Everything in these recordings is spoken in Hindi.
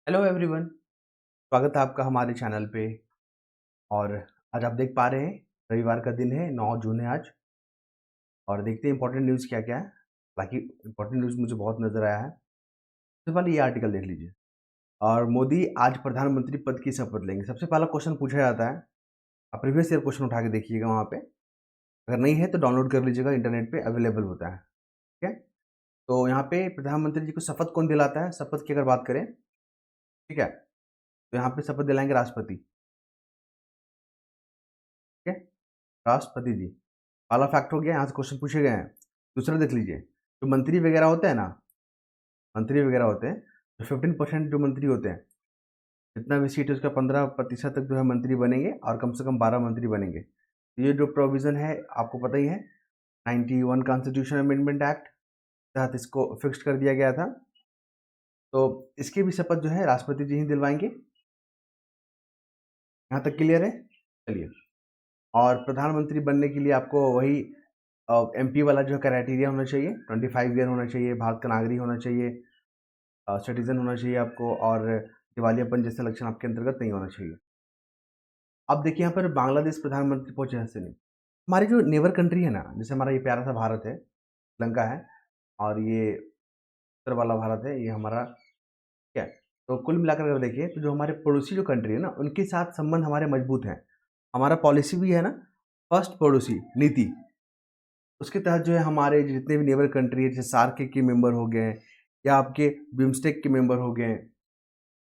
Hello everyone. स्वागत है आपका हमारे चैनल पे। और आज आप देख पा रहे हैं रविवार का दिन है, 9 जून है आज। और देखते हैं इंपॉर्टेंट न्यूज़ क्या क्या है। बाकी इंपॉर्टेंट न्यूज़ मुझे बहुत नज़र आया है। सबसे पहले ये आर्टिकल देख लीजिए। और मोदी आज प्रधानमंत्री पद की शपथ लेंगे। सबसे पहला क्वेश्चन पूछा जाता है, आप प्रीवियस ईयर क्वेश्चन उठा के देखिएगा वहाँ पे। अगर नहीं है तो डाउनलोड कर लीजिएगा, इंटरनेट पे अवेलेबल होता है। ठीक है। तो यहाँ पे प्रधानमंत्री जी को शपथ कौन दिलाता है, शपथ की अगर बात करें, ठीक है, तो यहाँ पे शपथ दिलाएंगे राष्ट्रपति। ठीक है, राष्ट्रपति जी। पहला फैक्ट हो गया, यहाँ से क्वेश्चन पूछे गए हैं। दूसरा देख लीजिए, जो मंत्री वगैरह होते हैं ना, मंत्री वगैरह होते हैं, जो 15% जो मंत्री होते हैं, जितना भी सीट है उसका 15% तक जो है मंत्री बनेंगे और कम से कम 12 मंत्री बनेंगे। तो ये जो प्रोविज़न है आपको पता ही है, 91 कॉन्स्टिट्यूशन अमेंडमेंट एक्ट तहत इसको फिक्स कर दिया गया था। तो इसकी भी शपथ जो है राष्ट्रपति जी ही दिलवाएंगे। यहाँ तक क्लियर है। चलिए, और प्रधानमंत्री बनने के लिए आपको वही एमपी वाला जो क्राइटेरिया होना चाहिए, 25 ईयर होना चाहिए, भारत का नागरिक होना चाहिए, सिटीजन होना चाहिए आपको, और दिवालियापन जैसे लक्षण आपके अंतर्गत नहीं होना चाहिए। अब देखिए यहाँ पर बांग्लादेश प्रधानमंत्री पहुंचे हंसे नहीं। हमारी जो नेबर कंट्री है ना, जैसे हमारा ये प्यारा सा भारत है, श्रीलंका है, और ये उत्तर वाला भारत है, ये हमारा क्या है। तो कुल मिलाकर अगर देखिए तो जो हमारे पड़ोसी जो कंट्री है ना, उनके साथ संबंध हमारे मजबूत हैं। हमारा पॉलिसी भी है ना, फर्स्ट पड़ोसी नीति, उसके तहत जो है हमारे जितने भी नेबर कंट्री है, जैसे सार्क के मेंबर हो गए, या आपके बिम्स्टेक के मेंबर हो गए,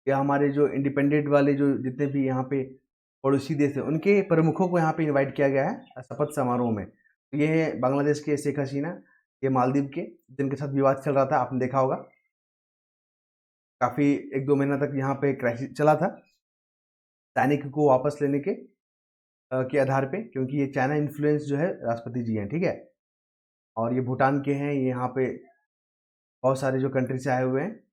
या हमारे जो इंडिपेंडेंट वाले जो जितने भी यहाँ पे पड़ोसी देश हैं, उनके प्रमुखों को यहाँ पे इनवाइट किया गया है शपथ समारोह में। तो ये है बांग्लादेश के शेख हसीना, ये मालदीव के, जिनके साथ विवाद चल रहा था, आपने देखा होगा। काफ़ी 1-2 महीना तक यहाँ पे क्राइसिस चला था सैनिक को वापस लेने के आधार पे, क्योंकि ये चाइना इन्फ्लुएंस जो है राष्ट्रपति जी हैं, ठीक है। और ये भूटान के हैं, ये यहाँ पे बहुत सारे जो कंट्री से आए हुए हैं।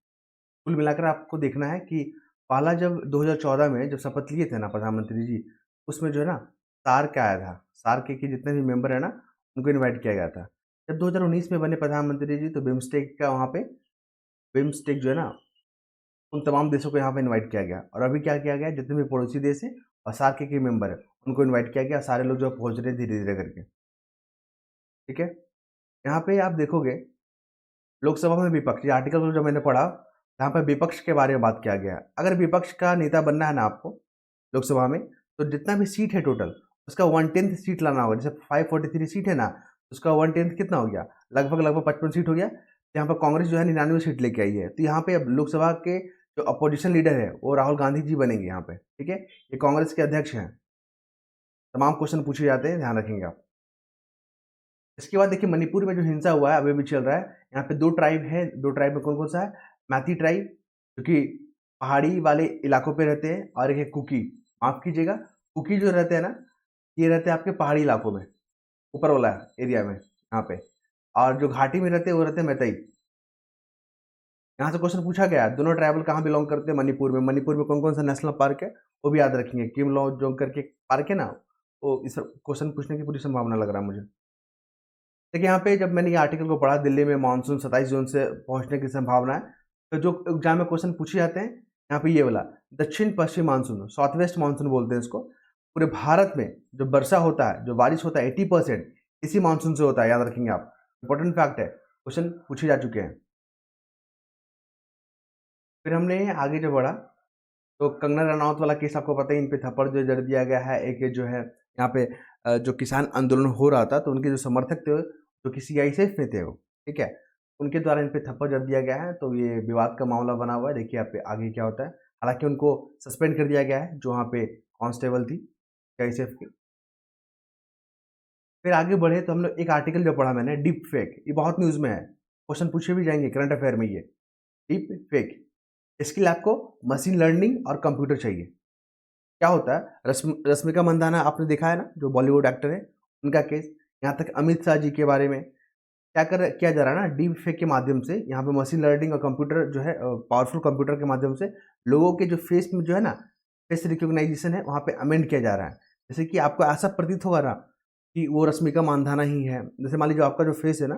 कुल मिलाकर आपको देखना है कि पहला जब 2014 में जब शपथ लिए थे ना प्रधानमंत्री जी, उसमें जो है ना सार्क आया था। सार्क के जितने भी मेंबर है ना, उनको इनवाइट किया गया था। जब 2019 में बने प्रधानमंत्री जी, तो बिम्स्टेक का वहाँ पे, बिम्स्टेक जो है ना, उन तमाम देशों को यहाँ पे इनवाइट किया गया। और अभी क्या किया गया, जितने भी पड़ोसी देश हैं और सार्क के मेंबर है, उनको इन्वाइट किया गया। सारे लोग जो है पहुँच रहे धीरे धीरे करके। ठीक है। यहाँ पे आप देखोगे लोकसभा में विपक्ष, ये आर्टिकल को जो मैंने पढ़ा, यहाँ पर विपक्ष के बारे में बात किया गया है। अगर विपक्ष का नेता बनना है ना आपको लोकसभा में, तो जितना भी सीट है टोटल, उसका 1/10 सीट लाना होगा। जैसे 543 सीट है ना, उसका 1/10 कितना हो गया, लगभग लगभग 55 सीट हो गया। यहाँ पर कांग्रेस जो है 99 सीट लेके आई है। तो यहाँ पे अब लोकसभा के जो अपोजिशन लीडर है वो राहुल गांधी जी बनेंगे यहाँ पे। ठीक है, ये कांग्रेस के अध्यक्ष हैं। तमाम क्वेश्चन पूछे जाते हैं, ध्यान रखेंगे आप। इसके बाद देखिए मणिपुर में जो हिंसा हुआ है अभी भी चल रहा है। यहाँ पे 2 ट्राइब है। 2 ट्राइब में कौन कौन सा है, मैती ट्राइब जो कि पहाड़ी वाले इलाकों पे रहते हैं, और एक है कुकी, माफ कीजिएगा, कुकी जो रहते हैं ना, ये रहते हैं आपके पहाड़ी इलाकों में, ऊपर वाला एरिया में यहाँ पे। और जो घाटी में रहते हैं वो रहते हैं मैतई। यहाँ से क्वेश्चन पूछा गया है, दोनों ट्राइबल कहाँ बिलोंग करते हैं, मणिपुर में। मणिपुर में कौन कौन सा नेशनल पार्क है वो भी याद रखेंगे। किम लॉन्ग करके पार्क है ना, वो इस क्वेश्चन पूछने की पूरी संभावना लग रहा है मुझे। देखिए यहाँ पे जब मैंने ये आर्टिकल को पढ़ा, दिल्ली में मानसून 27 जून से पहुंचने की संभावना है। तो जो एग्जाम में क्वेश्चन पूछे जाते हैं, यहाँ पे ये वाला दक्षिण पश्चिम मानसून, साउथ वेस्ट मानसून बोलते हैं इसको। पूरे भारत में जो वर्षा होता है, जो बारिश होता है, 80% इसी मानसून से होता है, याद रखेंगे आप। इंपॉर्टेंट फैक्ट है, क्वेश्चन पूछे जा चुके हैं। फिर हमने आगे जो बढ़ा, तो कंगना रनौत वाला केस आपको पता ही, इन पे थप्पड़ जो जड़ दिया गया है। एक जो है यहाँ पे जो किसान आंदोलन हो रहा था, तो उनके जो समर्थक थे, जो कि सीआईएसएफ में थे वो, ठीक है, उनके द्वारा इन पे थप्पड़ जड़ दिया गया है। तो ये विवाद का मामला बना हुआ है। देखिए आप पे आगे क्या होता है। हालांकि उनको सस्पेंड कर दिया गया है, जो वहाँ पे कांस्टेबल थी सीआईएसएफ की। फिर आगे बढ़े तो हम लोग एक आर्टिकल जो पढ़ा मैंने, डीप फेक, ये बहुत न्यूज़ में है, क्वेश्चन पूछे भी जाएंगे करंट अफेयर में। ये डीप फेक, इसके लिए आपको मशीन लर्निंग और कंप्यूटर चाहिए। क्या होता है, रश्मिका मंदाना आपने देखा है ना, जो बॉलीवुड एक्टर है, उनका केस, यहाँ तक अमित शाह जी के बारे में क्या किया जा रहा है ना, डीप फेक के माध्यम से, यहाँ पे मशीन लर्निंग और कंप्यूटर जो है, पावरफुल कंप्यूटर के माध्यम से लोगों के जो फेस में जो है ना, फेस रिकॉग्नाइजेशन है, वहाँ पे अमेंड किया जा रहा है। जैसे कि आपको ऐसा प्रतीत होगा ना कि वो रश्मिका मंदाना ही है। जैसे मान लीजिए आपका जो फेस है ना,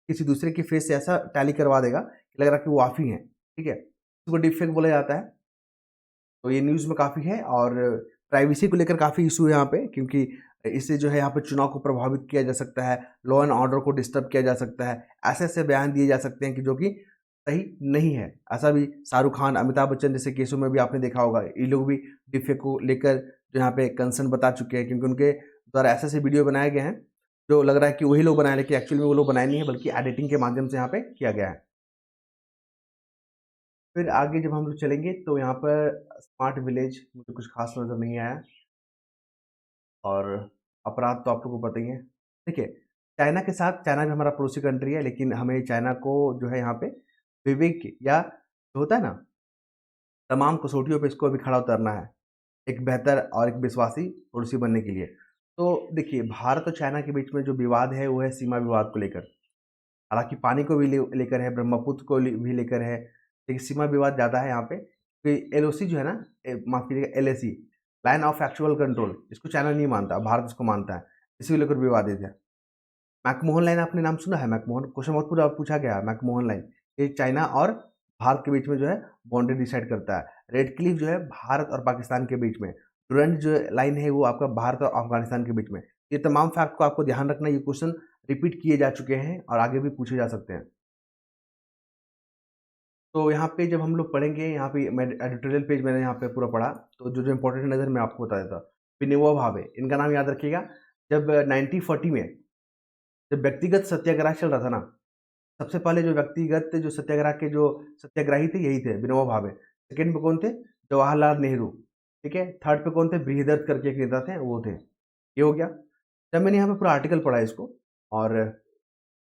किसी दूसरे के फेस से ऐसा टैली करवा देगा कि लग रहा है कि वो आप ही हैं। ठीक है, इसको डीप फेक बोला जाता है। तो ये न्यूज़ में काफ़ी है और प्राइवेसी को लेकर काफ़ी इशू है यहाँ पे, क्योंकि इससे जो है यहाँ पे चुनाव को प्रभावित किया जा सकता है, लॉ एंड ऑर्डर को डिस्टर्ब किया जा सकता है, ऐसे-ऐसे बयान दिए जा सकते हैं कि जो कि सही नहीं है। ऐसा भी शाहरुख खान, अमिताभ बच्चन जैसे केसों में भी आपने देखा होगा, ये लोग भी डिफेक को लेकर जो यहाँ पे कंसर्न बता चुके हैं, क्योंकि उनके द्वारा ऐसे-ऐसे वीडियो बनाए गए हैं, जो लग रहा है कि वही लोग बनाए, लेकिन एक्चुअली में वो लोग बनाए नहीं है, बल्कि एडिटिंग के माध्यम से यहाँ पे किया गया है। फिर आगे जब हम लोग चलेंगे तो यहाँ पर स्मार्ट विलेज मुझे कुछ खास नज़र नहीं आया, और अपराध तो आप लोगों को पता ही है। देखिए, चाइना के साथ, चाइना भी हमारा पड़ोसी कंट्री है, लेकिन हमें चाइना को जो है यहाँ पे विवेक या जो होता है ना, तमाम कसौटियों पे इसको अभी खड़ा उतरना है, एक बेहतर और एक विश्वासी पड़ोसी बनने के लिए। तो देखिए, भारत और चाइना के बीच में जो विवाद है वो है सीमा विवाद को लेकर। हालाँकि पानी को भी लेकर है, ब्रह्मपुत्र को भी लेकर है, लेकिन सीमा विवाद ज़्यादा है यहाँ पे। कि एलओसी जो है ना, माफ़ कीजिएगा, LAC, line of actual control, इसको चाइना नहीं मानता, भारत इसको मानता है। इसी को लेकर विवादित है। मैकमोहन लाइन आपने नाम सुना है? मैकमोहन क्वेश्चन बहुत पूरा पूछा गया है, मैकमोहन लाइन। ये चाइना और भारत के बीच में जो है बाउंड्री डिसाइड करता है। रेड क्लिफ जो है भारत और पाकिस्तान के बीच में। डुरंड जो लाइन है वो आपका भारत और अफगानिस्तान के बीच में। ये तमाम फैक्ट को आपको ध्यान रखना, ये क्वेश्चन रिपीट किए जा चुके हैं और आगे भी पूछे जा सकते हैं। तो यहाँ पे जब हम लोग पढ़ेंगे, यहाँ पे मैं एडिटोरियल पेज मैंने यहाँ पे पूरा पढ़ा, तो जो जो इंपॉर्टेंट नज़र मैं आपको बता देता हूँ। विनोबा भावे, इनका नाम याद रखिएगा। जब 1940 में जब व्यक्तिगत सत्याग्रह चल रहा था ना, सबसे पहले जो व्यक्तिगत जो सत्याग्रह के जो सत्याग्रही थे यही थे, विनोबा भावे। सेकंड पे कौन थे? जवाहरलाल नेहरू। ठीक है। थर्ड पे कौन थे? बृहदत्त करके एक नेता थे, वो थे। ये हो गया। जब मैंने यहाँ पे पूरा आर्टिकल पढ़ा इसको, और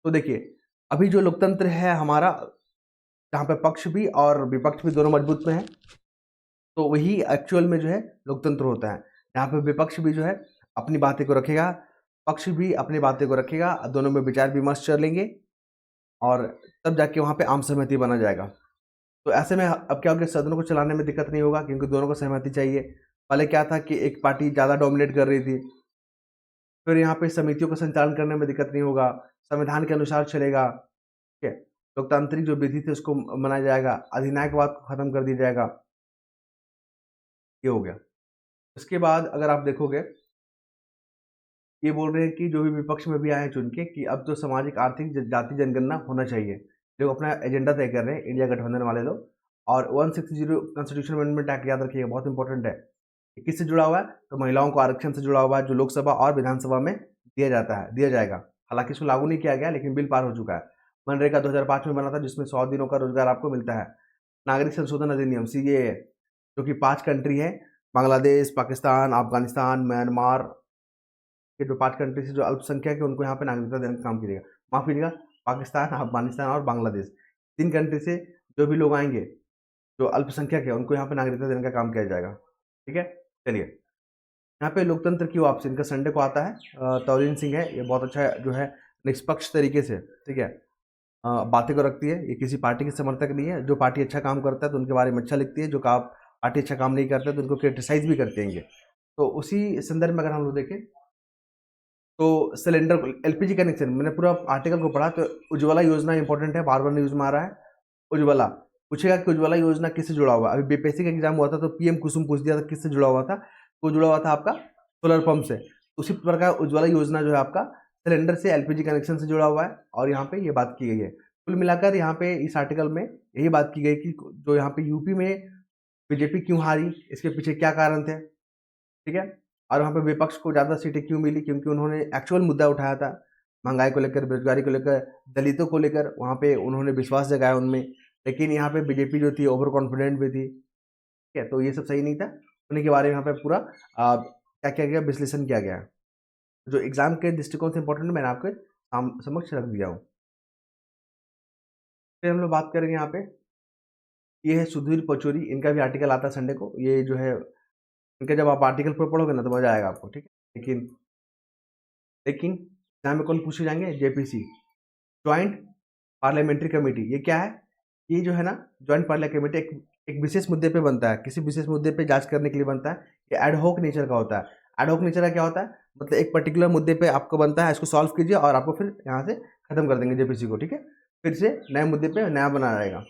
तो देखिए, अभी जो लोकतंत्र है हमारा, जहाँ पे पक्ष भी और विपक्ष भी दोनों मजबूत में है, तो वही एक्चुअल में जो है लोकतंत्र होता है। यहाँ पे विपक्ष भी जो है अपनी बातें को रखेगा, पक्ष भी अपनी बातें को रखेगा, दोनों में विचार विमर्श चलेंगे और तब जाके वहाँ पे आम सहमति बना जाएगा। तो ऐसे में अब क्या हो गया, सदनों को चलाने में दिक्कत नहीं होगा, क्योंकि दोनों को सहमति चाहिए। पहले क्या था कि एक पार्टी ज़्यादा डोमिनेट कर रही थी, फिर यहाँ पे समितियों का संचालन करने में दिक्कत नहीं होगा, संविधान के अनुसार चलेगा। ठीक है। लोकतांत्रिक जो विधि थी उसको मनाया जाएगा, अधिनायकवाद को खत्म कर दिया जाएगा। ये हो गया। उसके बाद अगर आप देखोगे, ये बोल रहे हैं कि जो भी विपक्ष में भी आए हैं चुन के, कि अब तो सामाजिक आर्थिक जाति जनगणना होना चाहिए। लोग अपना एजेंडा तय कर रहे हैं, इंडिया गठबंधन वाले लोग। और 160 कॉन्स्टिट्यूशन अमेंडमेंट एक्ट याद रखिएगा, बहुत इंपॉर्टेंट है। ये किससे जुड़ा हुआ है? तो महिलाओं को आरक्षण से जुड़ा हुआ है, जो लोकसभा और विधानसभा में दिया जाएगा। हालांकि इसको लागू नहीं किया गया, लेकिन बिल पार हो चुका है। मनरेगा 2005 में बना था, जिसमें 100 दिनों का रोजगार आपको मिलता है। नागरिक संशोधन अधिनियम CAA, जो कि 5 कंट्री है, बांग्लादेश, पाकिस्तान, अफगानिस्तान, म्यांमार, ये जो 5 कंट्री से जो अल्पसंख्यक है उनको यहाँ पे नागरिकता देने का काम कीजिएगा। माफ़ कीजिएगा, पाकिस्तान, अफगानिस्तान और बांग्लादेश, 3 कंट्री से जो भी लोग आएंगे, जो अल्पसंख्यक है, उनको यहाँ पे नागरिकता देने का काम किया जाएगा। ठीक है। चलिए, यहाँ पे लोकतंत्र की वापसी, इनका संडे को आता है। तौरीन सिंह है, ये बहुत अच्छा जो है निष्पक्ष तरीके से, ठीक है, बातें को रखती है। ये किसी पार्टी के समर्थक नहीं है। जो पार्टी अच्छा काम करता है तो उनके बारे में अच्छा लिखती है, जो पार्टी अच्छा काम नहीं करता है तो उनको क्रिटिसाइज भी करते हैं। तो उसी संदर्भ में अगर हम लोग देखें, तो सिलेंडर एलपीजी कनेक्शन, मैंने पूरा आर्टिकल को पढ़ा, तो उज्ज्वला योजना इंपॉर्टेंट है, बार बार न्यूज में आ रहा है। उज्ज्वला पूछेगा कि उज्ज्वला योजना किससे जुड़ा हुआ है। अभी बीपीएससी का एग्जाम हुआ था तो पीएम कुसुम पूछ दिया था किससे जुड़ा हुआ था, तो जुड़ा हुआ था आपका सोलर पंप से। उसी प्रकार उज्ज्वला योजना जो है आपका सिलेंडर से, एलपीजी कनेक्शन से जुड़ा हुआ है, और यहाँ पे ये बात की गई है। कुल मिलाकर यहाँ पे इस आर्टिकल में यही बात की गई कि जो यहाँ पे यूपी में बीजेपी क्यों हारी, इसके पीछे क्या कारण थे। ठीक है। और वहाँ पे विपक्ष को ज़्यादा सीटें क्यों मिली, क्योंकि उन्होंने एक्चुअल मुद्दा उठाया था, महंगाई को लेकर, बेरोजगारी को लेकर, दलितों को लेकर, वहाँ पे उन्होंने विश्वास जगाया उनमें। लेकिन यहाँ पे बीजेपी जो थी ओवर कॉन्फिडेंट भी थी। ठीक है। तो ये सब सही नहीं था। उन्हीं के बारे में यहाँ पे पूरा क्या किया गया, विश्लेषण किया गया। जो एग्जाम के दृष्टिकोण से इंपॉर्टेंट मैंने आपके समक्ष रख दिया हूँ। फिर हम लोग बात करेंगे यहाँ पे, ये है सुधीर पचौरी, इनका भी आर्टिकल आता है संडे को। ये जो है इनका जब आप आर्टिकल पर पढ़ोगे ना तो मजा आएगा आपको। ठीक है। लेकिन एग्जाम में कौन पूछे जाएंगे? JPC, joint parliamentary committee. ये क्या है? ये जो है ना, ज्वाइंट पार्लियामेंट्री कमेटी एक विशेष मुद्दे पे बनता है, किसी विशेष मुद्दे पे जांच करने के लिए बनता है। ये एडहॉक नेचर का होता है। एडहॉक नेचर का क्या होता है? मतलब एक पर्टिकुलर मुद्दे पे आपको बनता है, इसको सॉल्व कीजिए और आपको फिर यहाँ से खत्म कर देंगे जेपीसी को। ठीक है। फिर से नए मुद्दे पे नया बनाया जाएगा।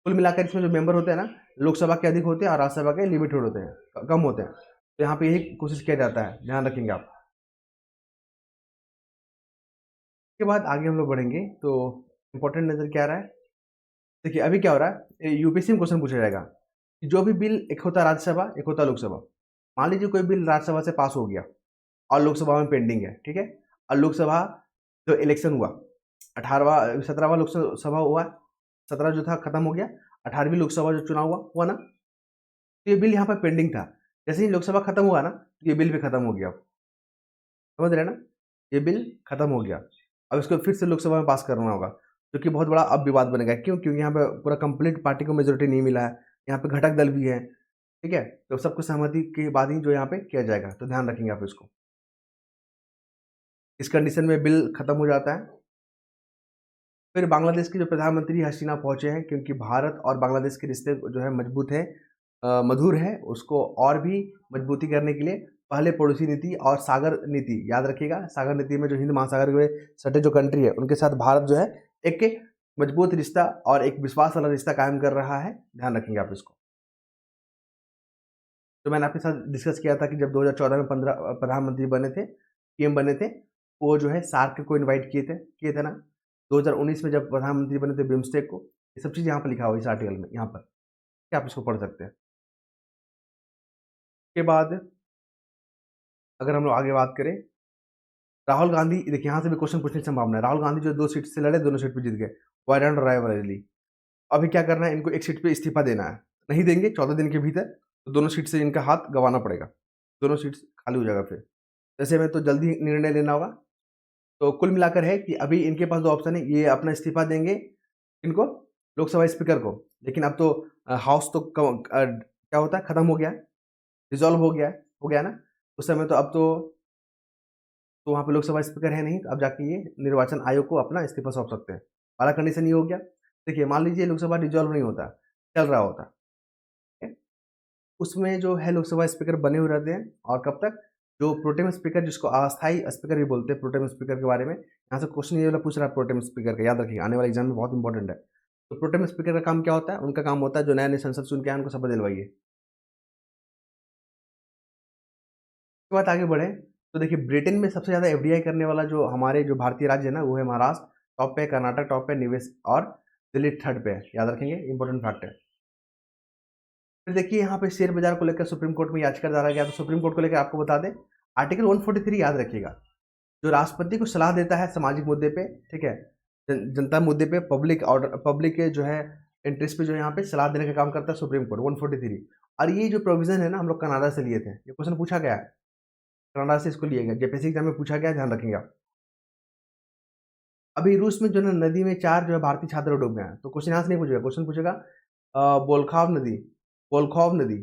कुल मिलाकर इसमें जो मेंबर होते हैं ना, लोकसभा के अधिक होते हैं और राज्यसभा के लिमिटेड होते हैं, कम होते हैं। तो यहाँ पे यही कोशिश किया जाता है, ध्यान रखेंगे आप। उसके बाद आगे हम लोग बढ़ेंगे तो इंपॉर्टेंट नजर क्या आ रहा है, देखिए अभी क्या हो रहा है, यूपीएससी में क्वेश्चन पूछा जाएगा कि जो भी बिल, एक होता है राज्यसभा, एक होता है लोकसभा। मान लीजिए कोई बिल राज्यसभा से पास हो गया और लोकसभा में पेंडिंग है, ठीक है। और लोकसभा जो इलेक्शन हुआ, 18वां 17वां लोकसभा हुआ, 17 जो था खत्म हो गया, 18वीं लोकसभा जो चुनाव हुआ ना, तो ये बिल यहाँ पर पेंडिंग था। जैसे ही लोकसभा खत्म हुआ ना, तो ये बिल भी खत्म हो गया। समझ रहे हैं ना, ये बिल खत्म हो गया। अब इसको फिर से लोकसभा में पास करना होगा, जो कि बहुत बड़ा अब विवाद बनेगा। क्यों? क्योंकि यहाँ पे पूरा कंप्लीट पार्टी को मेजोरिटी नहीं मिला है, यहाँ पे घटक दल भी है, ठीक है। तो सबको सहमति के बाद ही जो यहाँ पे किया जाएगा, तो ध्यान रखेंगे आप इसको। इस कंडीशन में बिल खत्म हो जाता है। फिर बांग्लादेश के जो प्रधानमंत्री हसीना पहुंचे हैं, क्योंकि भारत और बांग्लादेश के रिश्ते जो है मजबूत है, मधुर है, उसको और भी मजबूती करने के लिए पहले पड़ोसी नीति और सागर नीति, याद रखिएगा, सागर नीति में जो हिंद महासागर के सटे जो कंट्री है उनके साथ भारत जो है एक मजबूत रिश्ता और एक विश्वास वाला रिश्ता कायम कर रहा है, ध्यान रखेंगे आप इसको। तो मैंने आपके साथ डिस्कस किया था कि जब 2014 में 15 प्रधानमंत्री बने थे, पीएम बने थे, वो जो है सार्क को इनवाइट किए थे ना। 2019 में जब प्रधानमंत्री बने थे बिम्स्टेक को, ये सब चीज़ यहाँ पर लिखा हुआ है इस आर्टिकल में, यहाँ पर क्या आप इसको पढ़ सकते हैं। के बाद अगर हम लोग आगे बात करें, राहुल गांधी, देखिए यहाँ से भी क्वेश्चन पूछने की संभावना है। राहुल गांधी जो 2 सीट से लड़े, दोनों सीट पे जीत गए, वाइड एंड रायबरेली। अभी क्या करना है, इनको एक सीट पे इस्तीफा देना है, नहीं देंगे 14 दिन के भीतर, तो दोनों सीट से इनका हाथ गंवाना पड़ेगा, दोनों सीट खाली हो जाएगा। फिर ऐसे में तो जल्दी निर्णय लेना होगा। तो कुल मिलाकर है कि अभी इनके पास 2 ऑप्शन है, ये अपना इस्तीफा देंगे इनको, लोकसभा स्पीकर को। लेकिन अब तो हाउस तो क्या होता है, खत्म हो गया, रिजॉल्व हो गया ना उस समय। तो अब तो वहाँ पे लोकसभा स्पीकर है नहीं, तो अब जाके ये निर्वाचन आयोग को अपना इस्तीफा सौंप सकते हैं। पहला कंडीशन ये हो गया। देखिए मान लीजिए लोकसभा डिजॉल्व नहीं होता, चल रहा होता, ठीक है? उसमें जो है लोकसभा स्पीकर बने हुए रहते हैं, और कब तक, जो प्रोटेम स्पीकर, जिसको अस्थायी स्पीकर भी बोलते हैं, प्रोटेम स्पीकर के बारे में यहाँ से क्वेश्चन ये वाला पूछ रहा है प्रोटेम स्पीकर का, याद रखिएगा, आने वाले एग्जाम में बहुत इंपॉर्टेंट है। तो प्रोटेम स्पीकर का काम क्या होता है, उनका काम होता है जो नए नए संसद चुन के आए उनको शपथ दिलवाइए। उसके बाद आगे बढ़े तो देखिए ब्रिटेन में सबसे ज़्यादा एफडीआई करने वाला जो हमारे जो भारतीय राज्य है ना, वो है महाराष्ट्र, टॉप पे, कर्नाटक टॉप पे, निवेश, और दिल्ली थर्ड पे है, याद रखेंगे, इंपॉर्टेंट फैक्ट है। फिर देखिए यहाँ पे शेयर बाजार को लेकर सुप्रीम कोर्ट में याचिका डाला गया, तो सुप्रीम कोर्ट को लेकर आपको बता दें, आर्टिकल 143 याद रखिएगा, जो राष्ट्रपति को सलाह देता है सामाजिक मुद्दे पे, ठीक है, जनता मुद्दे पे, पब्लिक ऑर्डर, पब्लिक के जो है इंटरेस्ट पे जो यहाँ पे सलाह देने का काम करता है सुप्रीम कोर्ट, 143। और ये जो प्रोविजन है ना, हम लोग कनाडा से लिए थे, ये क्वेश्चन पूछा गया है, कनाडा से इसको लिए गए, जेपीएससी एग्जाम में पूछा गया, ध्यान रखेंगे आप। अभी रूस में जो है नदी में 4 जो है भारतीय छात्र डूब गए हैं, तो क्वेश्चन यहाँ से नहीं पूछेगा, क्वेश्चन पूछेगा बोलखॉव नदी,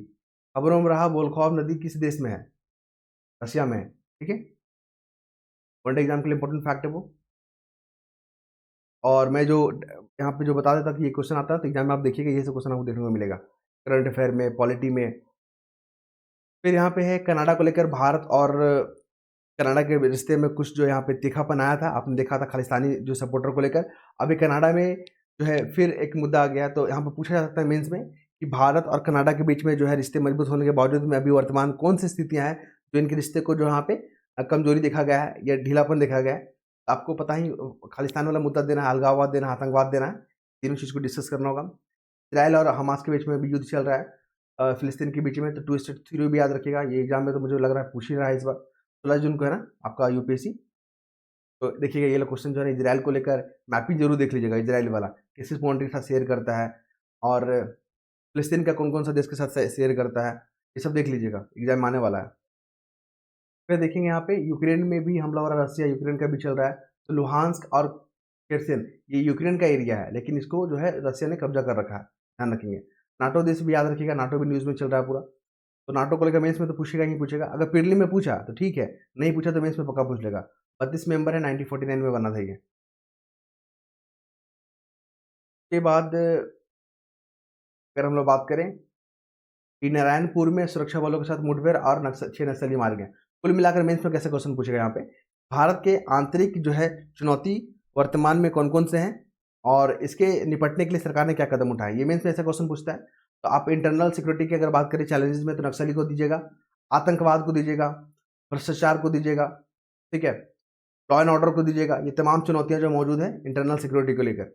खबरों में रहा बोलखॉव नदी किस देश में है, रशिया में है, ठीक है। वनडे एग्जाम के लिए इंपॉर्टेंट फैक्ट है वो। और मैं जो यहाँ पे जो बता देता कि ये क्वेश्चन आता है, तो एग्जाम में आप देखिएगा, ये सब क्वेश्चन आपको देखने को मिलेगा, करंट अफेयर में, पॉलिटी में। फिर यहाँ पे है कनाडा को लेकर, भारत और कनाडा के रिश्ते में कुछ जो यहाँ पे तीखापन आया था, आपने देखा था खालिस्तानी जो सपोर्टर को लेकर। अभी कनाडा में जो है फिर एक मुद्दा आ गया, तो यहाँ पे पूछा जा सकता है मेंस में कि भारत और कनाडा के बीच में जो है रिश्ते मजबूत होने के बावजूद में अभी वर्तमान कौन सी स्थितियाँ हैं जो इनके रिश्ते को जो यहाँ पे कमजोरी देखा गया है या ढीलापन देखा गया है। आपको पता ही, खालिस्तान वाला मुद्दा देना है, अलगाववाद देना है, आतंकवाद देना है, तीनों चीज़ को डिस्कस करना होगा। इसराइल और हमास के बीच में भी युद्ध चल रहा है, फिलिस्तीन के बीच में, तो 2 स्टेट थ्योरी भी याद रखिएगा, ये एग्जाम में तो मुझे लग रहा है पूछ ही रहा है इस बार, 16 जून को है ना आपका यूपीएससी। तो देखिएगा ये लोग क्वेश्चन जो है इजराइल को लेकर मैपिंग जरूर देख लीजिएगा, इजराइल वाला किस किस बाउंड्री के साथ शेयर करता है, और फिलिस्तीन का कौन कौन सा देश के साथ शेयर करता है, ये सब देख लीजिएगा, एग्जाम आने वाला है। फिर देखेंगे यहाँ पे यूक्रेन में भी हमला हो रहा है, रशिया यूक्रेन का भी चल रहा है। तो लुहांस्क और केर्सन, ये यूक्रेन का एरिया है, लेकिन इसको जो है रशिया ने कब्जा कर रखा है, ध्यान रखेंगे। नाटो देश भी याद रखिएगा, नाटो भी न्यूज़ में चल रहा है पूरा। तो नाटो को लेकर मेंस में तो पूछेगा ही पूछेगा, अगर प्रीलिम में पूछा तो ठीक है, नहीं पूछा तो मेंस में पक्का पूछ लेगा। 32 मेंबर है, 1949 में बना था ये। के बाद अगर हम लोग बात करें कि नारायणपुर में सुरक्षा बलों के साथ मुठभेड़ और 6 नक्सली मारे गए। कुल मिलाकर मेंस में कैसे क्वेश्चन पूछेगा यहाँ पे, भारत के आंतरिक जो है चुनौती वर्तमान में कौन कौन से हैं, और इसके निपटने के लिए सरकार ने क्या कदम उठाए, ये मेंस में ऐसा क्वेश्चन पूछता है। तो आप इंटरनल सिक्योरिटी की अगर बात करें चैलेंजेस में, तो नक्सली को दीजिएगा, आतंकवाद को दीजिएगा, भ्रष्टाचार को दीजिएगा, ठीक है, लॉ एंड ऑर्डर को दीजिएगा। ये तमाम चुनौतियां जो मौजूद हैं इंटरनल सिक्योरिटी को लेकर,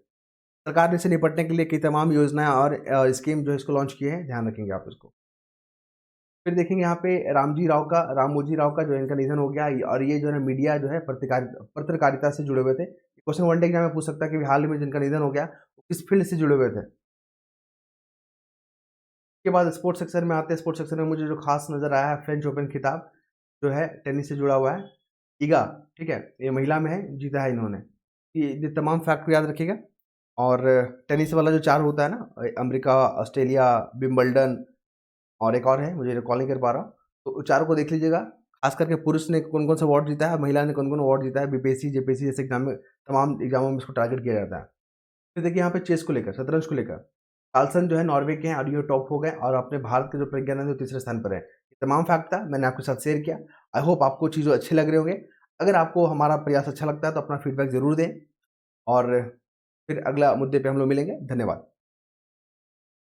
सरकार ने इससे निपटने के लिए कई तमाम योजनाएं और स्कीम जो है इसको लॉन्च किए हैं, ध्यान रखेंगे आप इसको। फिर देखेंगे यहाँ पे रामोजी राव का जो है इनका निधन हो गया, और ये जो है मीडिया जो है पत्रकारिता से जुड़े हुए थे। क्वेश्चन वन डे एग्जाम में पूछ सकता है कि हाल ही में जिनका निधन हो गया वो किस फील्ड से जुड़े हुए थे। उसके बाद स्पोर्ट्स सेक्शन में आते हैं। स्पोर्ट्स सेक्शन में मुझे जो खास नजर आया है, फ्रेंच ओपन खिताब जो है टेनिस से जुड़ा हुआ है, ईगा, ठीक है, ये महिला में है, जीता है इन्होंने। ये तमाम फैक्ट को याद रखिएगा। और टेनिस वाला जो चार होता है ना, अमेरिका, ऑस्ट्रेलिया, विंबलडन, और एक और है मुझे रिकॉल नहीं कर पा रहा हूँ, तो चारों को देख लीजिएगा। खास करके पुरुष ने कौन कौन सा अवार्ड जीता है, महिला ने कौन कौन अवार्ड जीता है, बीपीएससी, जेपीएससी जैसे एग्जाम में, तमाम एग्जामों में इसको टारगेट किया जाता है। फिर देखिए यहाँ पे चेस को लेकर, शतरंज को लेकर, कार्लसन जो है नॉर्वे के हैं और ये टॉप हो गए, और अपने भारत के जो प्रज्ञानंद है वो तीसरे स्थान पर है। ये तमाम फैक्ट था, मैंने आपके साथ शेयर किया। आई होप आपको चीज़ें अच्छे लग रहे होंगे। अगर आपको हमारा प्रयास अच्छा लगता है तो अपना फीडबैक जरूर दें, और फिर अगला मुद्दे पे हम लोग मिलेंगे। धन्यवाद।